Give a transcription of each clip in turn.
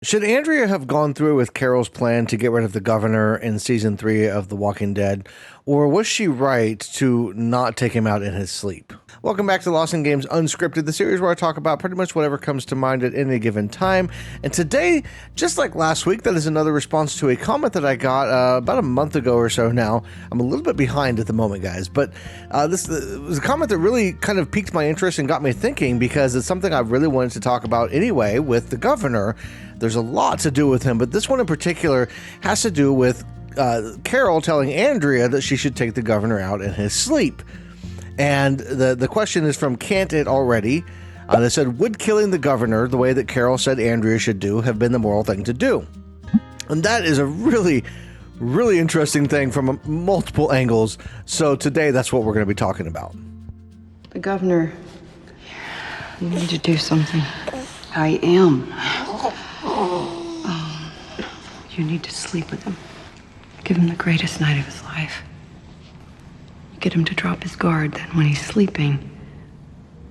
Should Andrea have gone through with Carol's plan to get rid of the governor in season 3 of The Walking Dead, or was she right to not take him out in his sleep? Welcome back to Lost in Games Unscripted, the series where I talk about pretty much whatever comes to mind at any given time. And today, just like last week, that is another response to a comment that I got about a month ago or so now. I'm a little bit behind at the moment, guys, but this was a comment that really kind of piqued my interest and got me thinking, because it's something I really wanted to talk about anyway with the governor. There's a lot to do with him, but this one in particular has to do with Carol telling Andrea that she should take the governor out in his sleep. And the question is from Can't It Already. They said, would killing the governor the way that Carol said Andrea should do have been the moral thing to do? And that is a really, really interesting thing from multiple angles. So today, that's what we're going to be talking about. The governor, you need to do something. I am. You need to sleep with him. Give him the greatest night of his life. Get him to drop his guard, then when he's sleeping,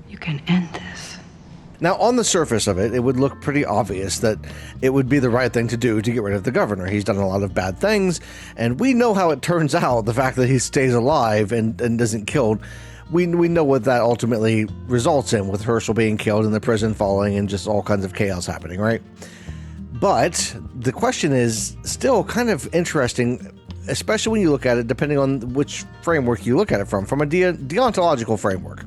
you can end this. Now, on the surface of it, it would look pretty obvious that it would be the right thing to do to get rid of the governor. He's done a lot of bad things, and we know how it turns out. The fact that he stays alive and isn't killed, we know what that ultimately results in, with Herschel being killed and the prison falling and just all kinds of chaos happening, right? But the question is still kind of interesting, especially when you look at it, depending on which framework you look at it from a deontological framework,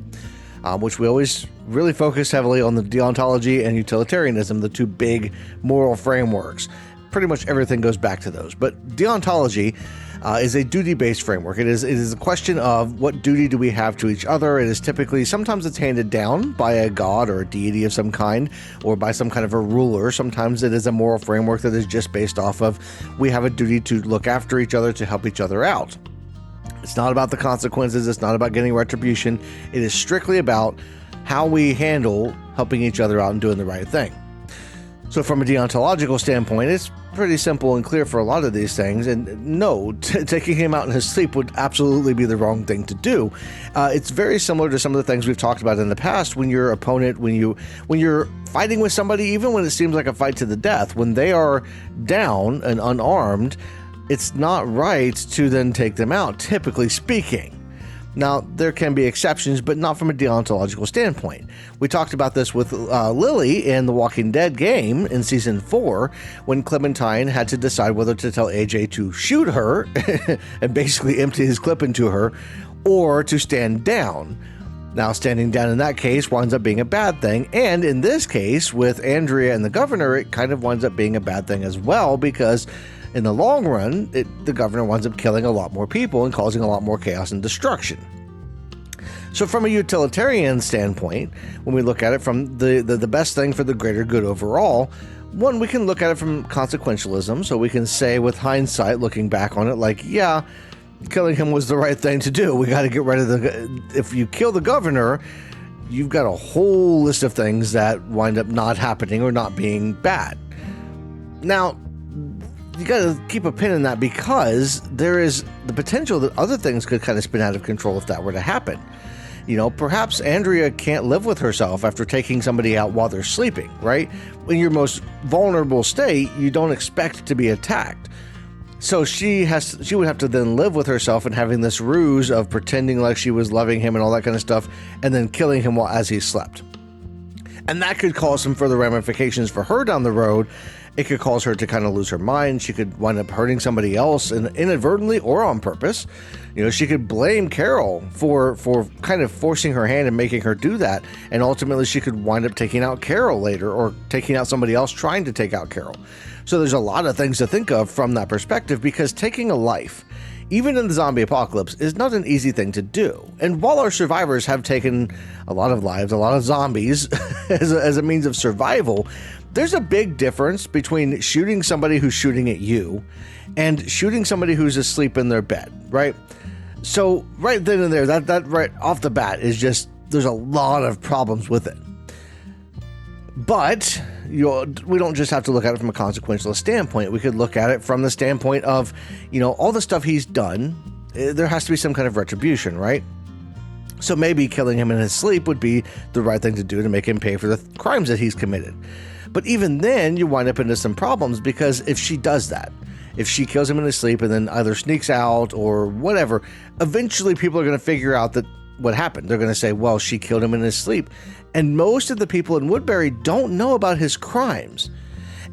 which we always really focus heavily on the deontology and utilitarianism, the two big moral frameworks. Pretty much everything goes back to those. But deontology is a duty-based framework. It is a question of what duty do we have to each other. It is typically, sometimes it's handed down by a god or a deity of some kind, or by some kind of a ruler. Sometimes it is a moral framework that is just based off of, we have a duty to look after each other, to help each other out. It's not about the consequences. It's not about getting retribution. It is strictly about how we handle helping each other out and doing the right thing. So from a deontological standpoint, it's pretty simple and clear for a lot of these things. And no, taking him out in his sleep would absolutely be the wrong thing to do. It's very similar to some of the things we've talked about in the past. When your opponent, when you're fighting with somebody, even when it seems like a fight to the death, when they are down and unarmed, it's not right to then take them out, typically speaking. Now, there can be exceptions, but not from a deontological standpoint. We talked about this with Lily in the Walking Dead game in Season 4, when Clementine had to decide whether to tell AJ to shoot her and basically empty his clip into her, or to stand down. Now, standing down in that case winds up being a bad thing, and in this case, with Andrea and the governor, it kind of winds up being a bad thing as well, because in the long run, the governor winds up killing a lot more people and causing a lot more chaos and destruction. So from a utilitarian standpoint, when we look at it from the best thing for the greater good overall, one, we can look at it from consequentialism. So we can say with hindsight, looking back on it, like, yeah, killing him was the right thing to do. We got to get rid of if you kill the governor, you've got a whole list of things that wind up not happening or not being bad. Now, you got to keep a pin in that, because there is the potential that other things could kind of spin out of control if that were to happen. You know, perhaps Andrea can't live with herself after taking somebody out while they're sleeping, right? In your most vulnerable state, you don't expect to be attacked. So she would have to then live with herself and having this ruse of pretending like she was loving him and all that kind of stuff, and then killing him as he slept. And that could cause some further ramifications for her down the road. It could cause her to kind of lose her mind. She could wind up hurting somebody else, inadvertently or on purpose. You know, she could blame Carol for kind of forcing her hand and making her do that. And ultimately, she could wind up taking out Carol later, or taking out somebody else trying to take out Carol. So there's a lot of things to think of from that perspective, because taking a life, even in the zombie apocalypse, is not an easy thing to do. And while our survivors have taken a lot of lives, a lot of zombies as a means of survival, there's a big difference between shooting somebody who's shooting at you and shooting somebody who's asleep in their bed, right? So right then and there, that right off the bat is just, there's a lot of problems with it. But we don't just have to look at it from a consequentialist standpoint. We could look at it from the standpoint of, all the stuff he's done, there has to be some kind of retribution, right? So maybe killing him in his sleep would be the right thing to do to make him pay for the crimes that he's committed. But even then, you wind up into some problems, because if she does that, if she kills him in his sleep and then either sneaks out or whatever, eventually people are going to figure out that what happened. They're going to say, well, she killed him in his sleep. And most of the people in Woodbury don't know about his crimes.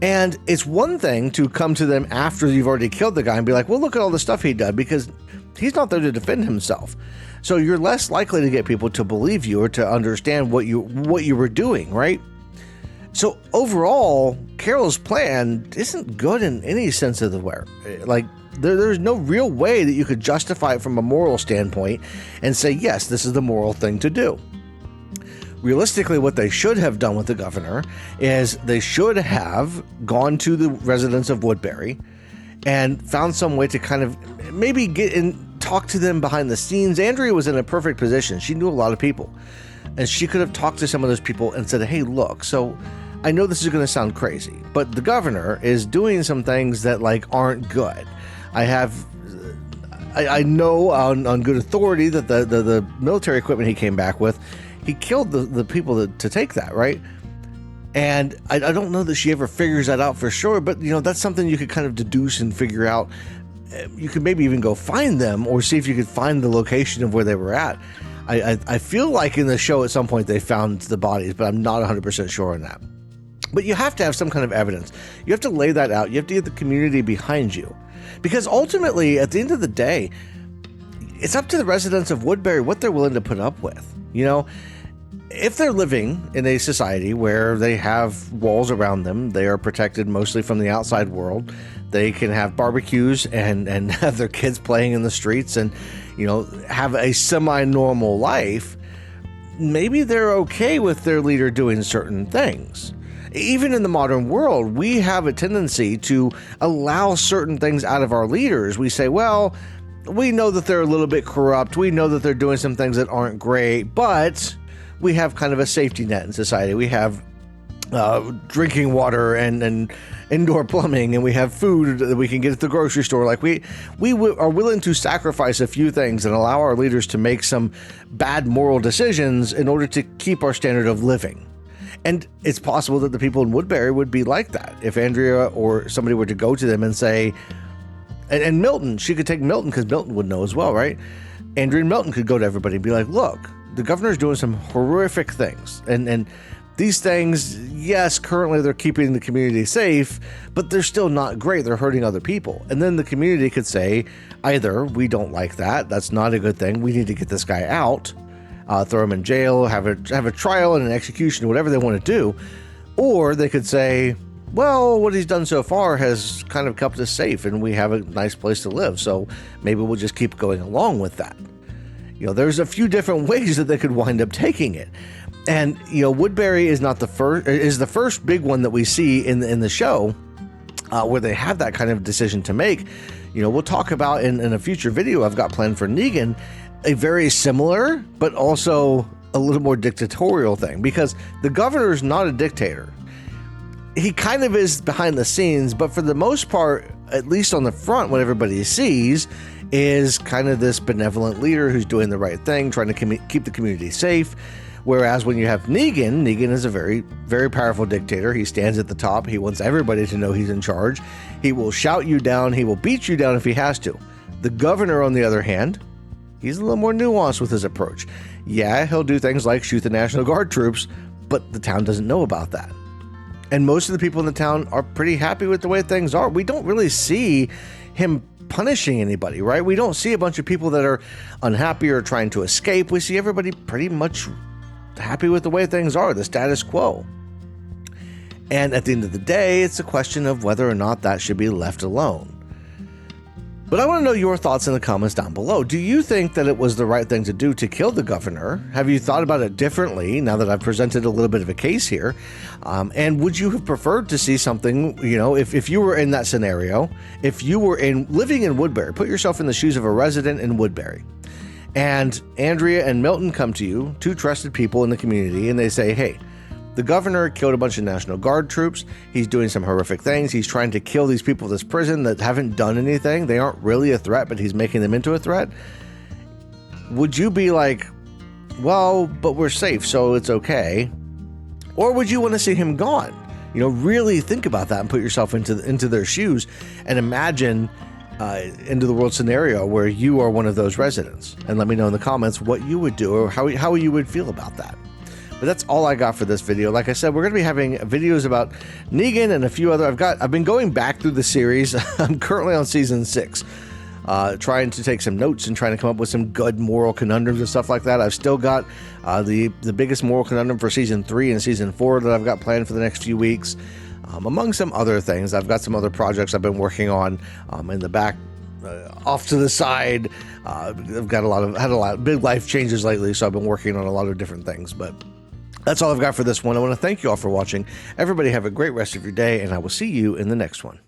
And it's one thing to come to them after you've already killed the guy and be like, well, look at all the stuff he did, because he's not there to defend himself. So you're less likely to get people to believe you or to understand what you were doing, right? So overall, Carol's plan isn't good in any sense of the word. Like, there's no real way that you could justify it from a moral standpoint and say, yes, this is the moral thing to do. Realistically, what they should have done with the governor is they should have gone to the residents of Woodbury and found some way to kind of maybe get and talk to them behind the scenes. Andrea was in a perfect position. She knew a lot of people, and she could have talked to some of those people and said, hey, look, so I know this is going to sound crazy, but the governor is doing some things that aren't good. I know on good authority that the military equipment he came back with, he killed the people to take that, right? And I don't know that she ever figures that out for sure, but that's something you could kind of deduce and figure out. You could maybe even go find them or see if you could find the location of where they were at. I feel like in the show at some point they found the bodies, but I'm not 100% sure on that. But you have to have some kind of evidence. You have to lay that out. You have to get the community behind you. Because ultimately, at the end of the day, it's up to the residents of Woodbury what they're willing to put up with. If they're living in a society where they have walls around them, they are protected mostly from the outside world, they can have barbecues and have their kids playing in the streets and, have a semi-normal life, maybe they're okay with their leader doing certain things. Even in the modern world, we have a tendency to allow certain things out of our leaders. We say, well, we know that they're a little bit corrupt. We know that they're doing some things that aren't great, but we have kind of a safety net in society. We have drinking water and indoor plumbing, and we have food that we can get at the grocery store. We are willing to sacrifice a few things and allow our leaders to make some bad moral decisions in order to keep our standard of living. And it's possible that the people in Woodbury would be like that. If Andrea or somebody were to go to them and say, and Milton, she could take Milton because Milton would know as well, right? Andrea and Milton could go to everybody and be like, look, the governor's doing some horrific things. And these things, yes, currently they're keeping the community safe, but they're still not great. They're hurting other people. And then the community could say, either we don't like that, that's not a good thing, we need to get this guy out, throw him in jail, have a trial and an execution, whatever they want to do. Or they could say, well, what he's done so far has kind of kept us safe and we have a nice place to live, so maybe we'll just keep going along with that. There's a few different ways that they could wind up taking it. And, Woodbury is not the first big one that we see in the show where they have that kind of decision to make. We'll talk about in a future video I've got planned for Negan, a very similar, but also a little more dictatorial thing, because the governor is not a dictator. He kind of is behind the scenes, but for the most part, at least on the front, what everybody sees is kind of this benevolent leader who's doing the right thing, trying to keep the community safe. Whereas when you have Negan is a very, very powerful dictator. He stands at the top. He wants everybody to know he's in charge. He will shout you down. He will beat you down if he has to. The governor, on the other hand, he's a little more nuanced with his approach. Yeah, he'll do things like shoot the National Guard troops, but the town doesn't know about that. And most of the people in the town are pretty happy with the way things are. We don't really see him punishing anybody, right? We don't see a bunch of people that are unhappy or trying to escape. We see everybody pretty much happy with the way things are, the status quo. And at the end of the day, it's a question of whether or not that should be left alone. But I want to know your thoughts in the comments down below. Do you think that it was the right thing to do to kill the governor? Have you thought about it differently now that I've presented a little bit of a case here? And would you have preferred to see something, if you were in that scenario, if you were living in Woodbury, put yourself in the shoes of a resident in Woodbury, and Andrea and Milton come to you, two trusted people in the community, and they say, hey, the governor killed a bunch of National Guard troops. He's doing some horrific things. He's trying to kill these people at this prison that haven't done anything. They aren't really a threat, but he's making them into a threat. Would you be like, well, but we're safe, so it's okay? Or would you want to see him gone? Really think about that and put yourself into their shoes and imagine into the world scenario where you are one of those residents. And let me know in the comments what you would do or how you would feel about that. But that's all I got for this video. Like I said, we're going to be having videos about Negan and a few other. I've been going back through the series. I'm currently on season 6, trying to take some notes and trying to come up with some good moral conundrums and stuff like that. I've still got the biggest moral conundrum for season 3 and season 4 that I've got planned for the next few weeks. Among some other things, I've got some other projects I've been working on in the back, off to the side. I've had a lot of big life changes lately, so I've been working on a lot of different things. But that's all I've got for this one. I want to thank you all for watching. Everybody have a great rest of your day, and I will see you in the next one.